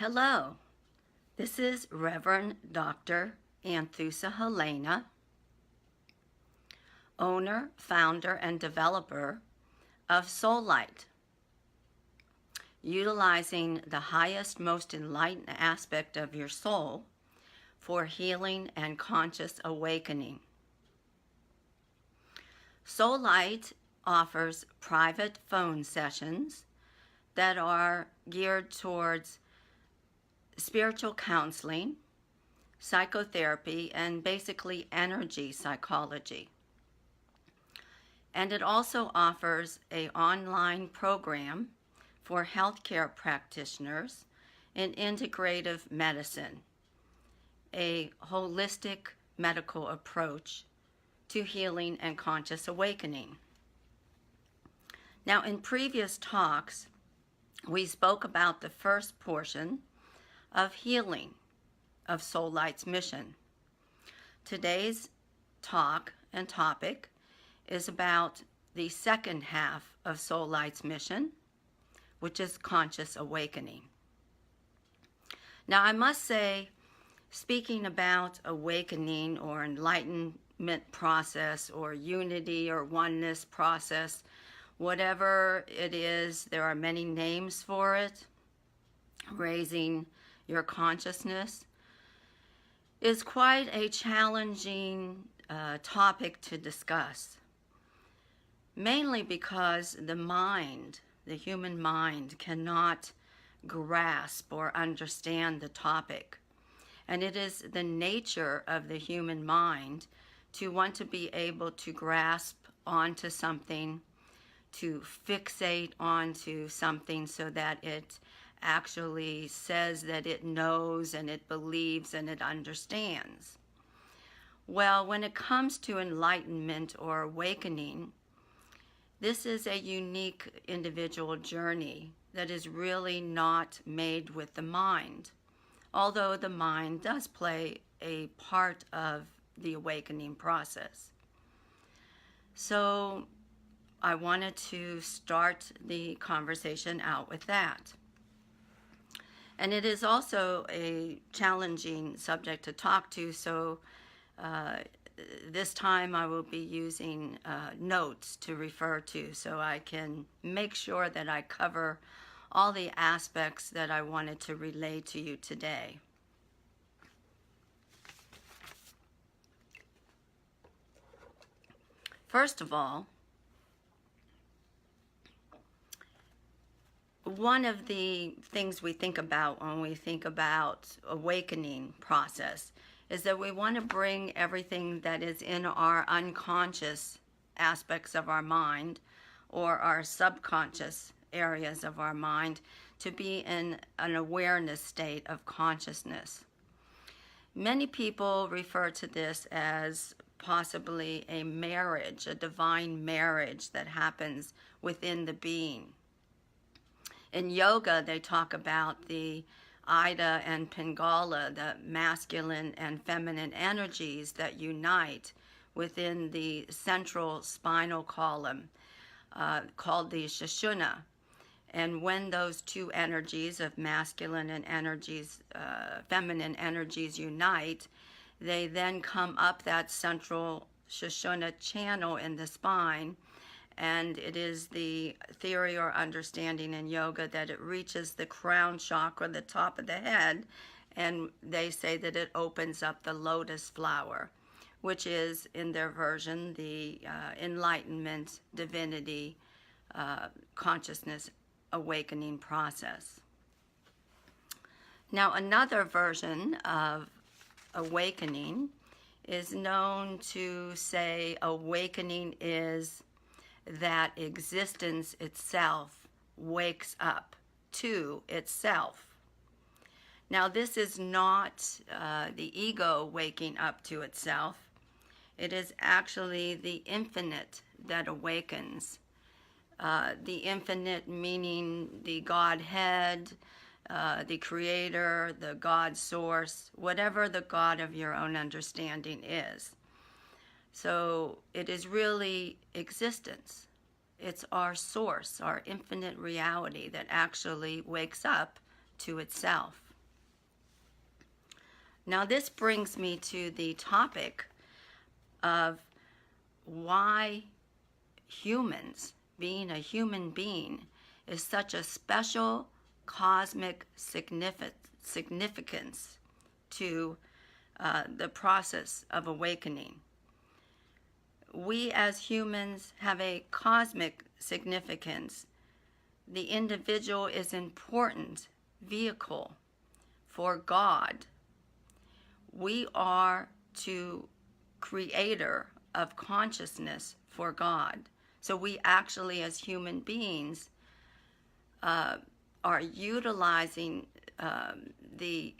Hello, this is Reverend Dr. Anthusa Helena, owner, founder, and developer of Sollite, utilizing the highest, most enlightened aspect of your soul for healing and conscious awakening. Sollite offers private phone sessions that are geared towards spiritual counseling, psychotherapy, and basically energy psychology. And it also offers an online program for healthcare practitioners in integrative medicine, a holistic medical approach to healing and conscious awakening. Now, in previous talks, we spoke about the first portion of healing of Sollite's mission. Today's talk and topic is about the second half of Sollite's mission, which is conscious awakening. Now, I must say, speaking about awakening or enlightenment process or unity or oneness process, whatever it is, there are many names for it. Raising your consciousness is quite a challenging topic to discuss, mainly because the mind, the human mind, cannot grasp or understand the topic. And it is the nature of the human mind to want to be able to grasp onto something, to fixate onto something so that it actually says that it knows and it believes and it understands. Well, when it comes to enlightenment or awakening, this is a unique individual journey that is really not made with the mind, although the mind does play a part of the awakening process. So I wanted to start the conversation out with that. And it is also a challenging subject to talk to, so this time I will be using notes to refer to so I can make sure that I cover all the aspects that I wanted to relay to you today. First of all, one of the things we think about when we think about awakening process is that we want to bring everything that is in our unconscious aspects of our mind or our subconscious areas of our mind to be in an awareness state of consciousness. Many people refer to this as possibly a marriage, a divine marriage that happens within the being. In yoga, they talk about the Ida and Pingala, the masculine and feminine energies that unite within the central spinal column called the Sushumna. And when those two energies of masculine and feminine energies unite, they then come up that central Sushumna channel in the spine. And it is the theory or understanding in yoga that it reaches the crown chakra, the top of the head, and they say that it opens up the lotus flower, which is, in their version, the enlightenment, divinity, consciousness awakening process. Now, another version of awakening is known to say awakening is that existence itself wakes up to itself. Now, this is not the ego waking up to itself. It is actually the infinite that awakens. The infinite meaning the Godhead, the Creator, the God Source, whatever the God of your own understanding is. So it is really existence. It's our source, our infinite reality that actually wakes up to itself. Now this brings me to the topic of why humans, being a human being, is such a special cosmic significance to the process of awakening. We as humans have a cosmic significance. The individual is an important vehicle for God. We are to creator of consciousness for God. So we actually, as human beings, are utilizing the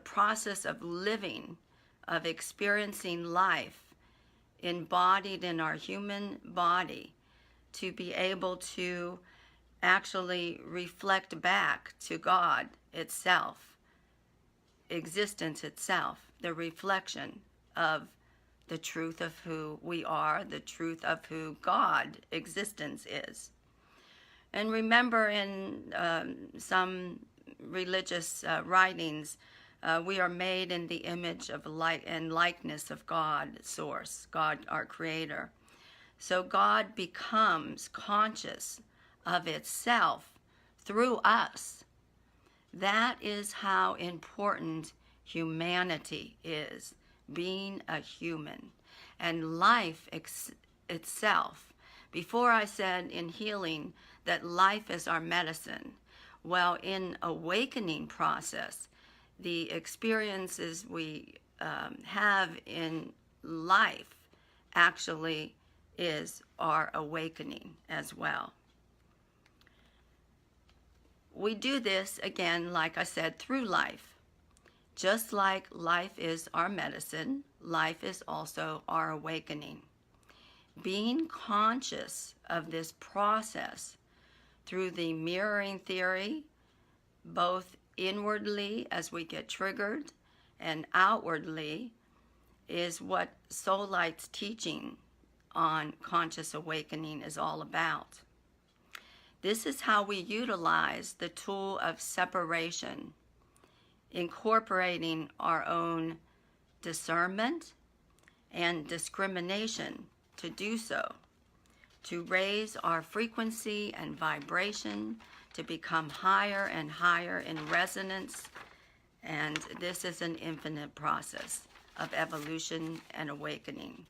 process of living, of experiencing life embodied in our human body to be able to actually reflect back to God itself, existence itself, the reflection of the truth of who we are, the truth of who God, existence, is. And remember, in some religious writings, we are made in the image of light and likeness of God, Source, God, our Creator. So God becomes conscious of itself through us. That is how important humanity is, being a human. And life itself. Before I said in healing that life is our medicine. Well, in awakening process, the experiences we have in life actually is our awakening as well. We do this, again, like I said, through life. Just like life is our medicine, life is also our awakening. Being conscious of this process through the mirroring theory, both inwardly as we get triggered and outwardly, is what Sollite's teaching on conscious awakening is all about. This is how we utilize the tool of separation, incorporating our own discernment and discrimination to do so, to raise our frequency and vibration, to become higher and higher in resonance. And this is an infinite process of evolution and awakening.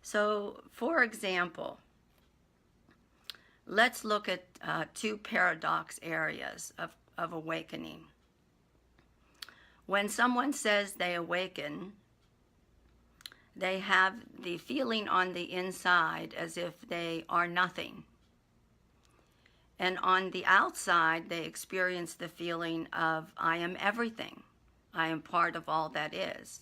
So, for example, let's look at two paradox areas of awakening. When someone says they awaken, they have the feeling on the inside as if they are nothing. And on the outside, they experience the feeling of, I am everything. I am part of all that is.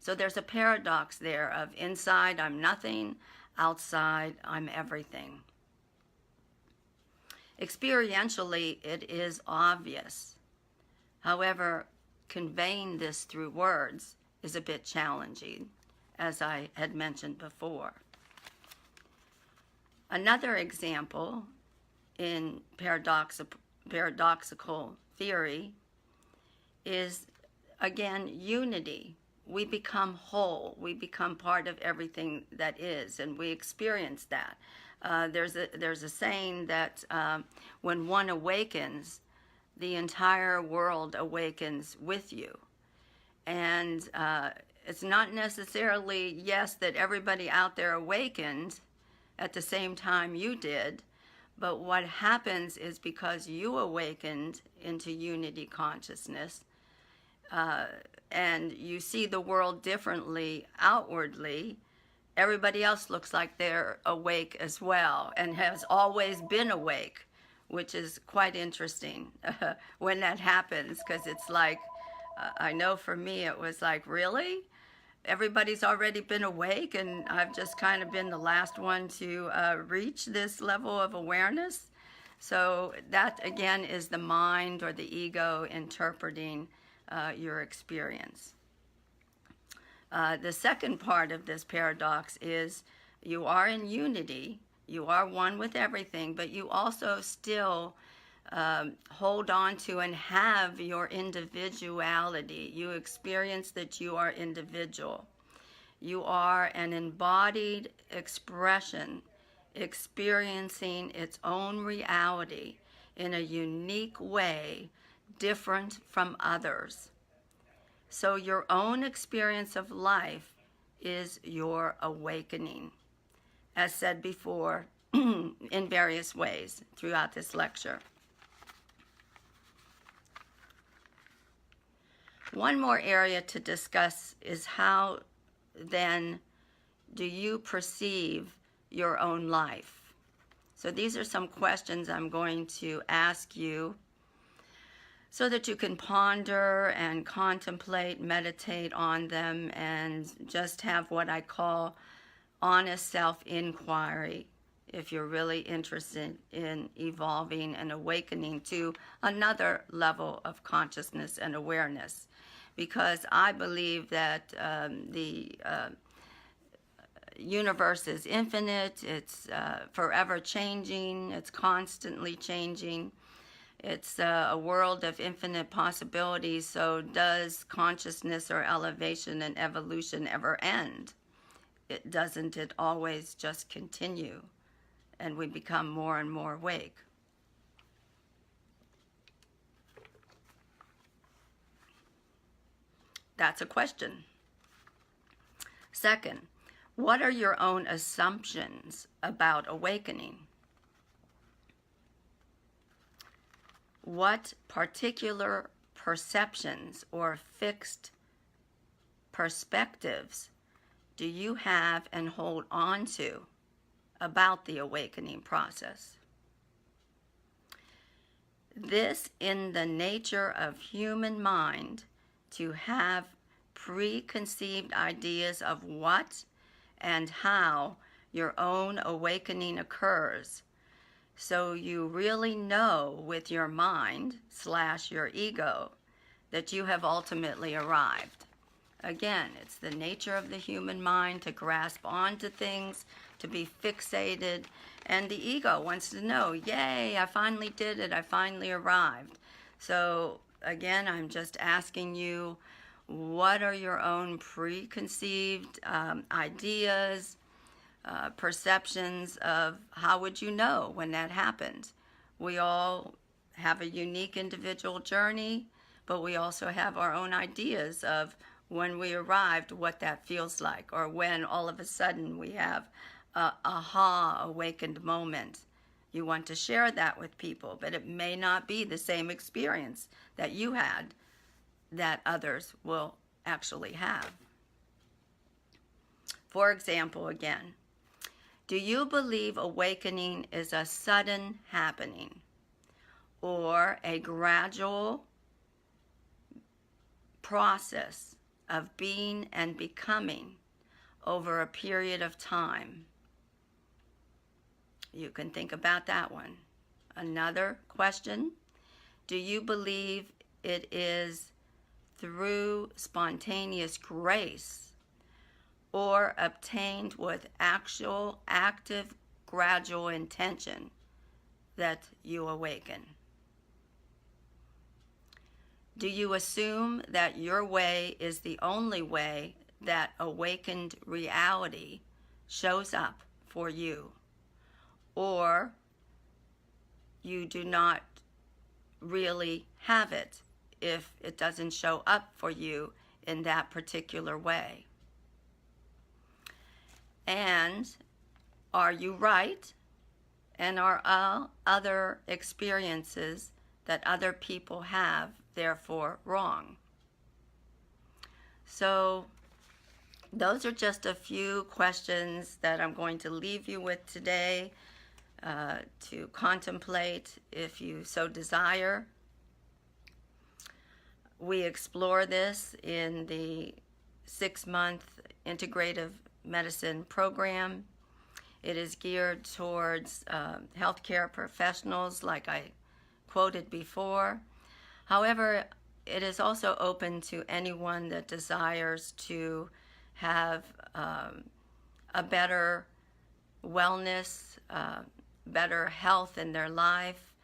So there's a paradox there of inside, I'm nothing. Outside, I'm everything. Experientially, it is obvious. However, conveying this through words is a bit challenging, as I had mentioned before. Another example in paradoxical theory is, again, unity. We become whole. We become part of everything that is, and we experience that. There's a saying that when one awakens, the entire world awakens with you. And it's not necessarily, yes, that everybody out there awakened at the same time you did, but what happens is because you awakened into unity consciousness, and you see the world differently outwardly, everybody else looks like they're awake as well and has always been awake, which is quite interesting when that happens, because it's like, I know for me it was like, really? Everybody's already been awake and I've just kind of been the last one to reach this level of awareness? So that, again, is the mind or the ego interpreting your experience. The second part of this paradox is you are in unity, you are one with everything, but you also still hold on to and have your individuality. You experience that you are individual. You are an embodied expression, experiencing its own reality in a unique way, different from others. So your own experience of life is your awakening, as said before, in various ways throughout this lecture. One more area to discuss is how then do you perceive your own life? So these are some questions I'm going to ask you so that you can ponder and contemplate, meditate on them, and just have what I call honest self-inquiry if you're really interested in evolving and awakening to another level of consciousness and awareness. Because I believe that the universe is infinite, it's forever changing, it's constantly changing. It's a world of infinite possibilities, so does consciousness or elevation and evolution ever end? Doesn't it always just continue and we become more and more awake? That's a question. Second, what are your own assumptions about awakening? What particular perceptions or fixed perspectives do you have and hold on to about the awakening process? This in the nature of human mind, to have preconceived ideas of what and how your own awakening occurs, so you really know with your mind / your ego that you have ultimately arrived. Again, it's the nature of the human mind to grasp onto things, to be fixated, and the ego wants to know, yay, I finally did it, I finally arrived. So again, I'm just asking you, what are your own preconceived ideas, perceptions of how would you know when that happens? We all have a unique individual journey, but we also have our own ideas of when we arrived, what that feels like, or when all of a sudden we have a aha awakened moment. You want to share that with people, but it may not be the same experience that you had that others will actually have. For example, again, do you believe awakening is a sudden happening or a gradual process of being and becoming over a period of time? You can think about that one. Another question, do you believe it is through spontaneous grace or obtained with actual active gradual intention that you awaken? Do you assume that your way is the only way that awakened reality shows up for you? Or you do not really have it if it doesn't show up for you in that particular way? And are you right? And are all other experiences that other people have therefore wrong? So those are just a few questions that I'm going to leave you with today to contemplate if you so desire. We explore this in the 6-month integrative medicine program. It is geared towards healthcare professionals, like I quoted before. However, it is also open to anyone that desires to have a better wellness, better health in their life,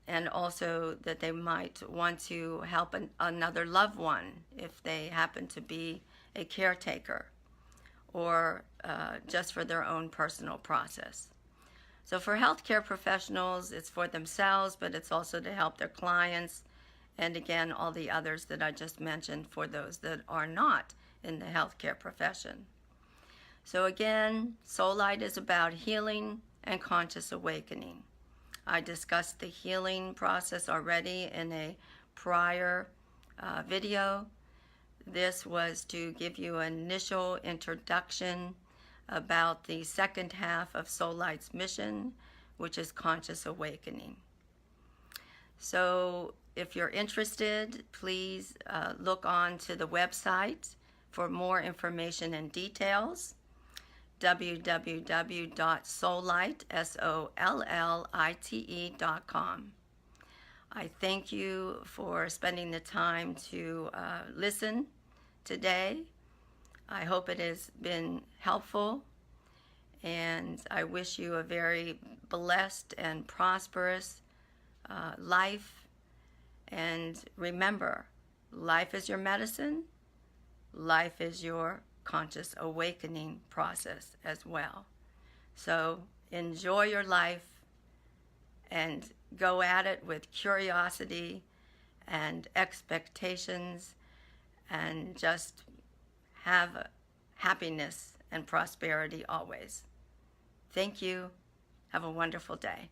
and also that they might want to help another loved one if they happen to be a caretaker, or just for their own personal process. So for healthcare professionals, it's for themselves, but it's also to help their clients, and again, all the others that I just mentioned for those that are not in the healthcare profession. So again, Sollite is about healing and conscious awakening. I discussed the healing process already in a prior video. This was to give you an initial introduction about the second half of Sollite's mission, which is conscious awakening. So if you're interested, please look on to the website for more information and details, www.sollite.com. I thank you for spending the time to listen today. I hope it has been helpful, and I wish you a very blessed and prosperous life. And remember, life is your medicine. Life is your conscious awakening process as well. So enjoy your life and go at it with curiosity and expectations, and just have happiness and prosperity always. Thank you. Have a wonderful day.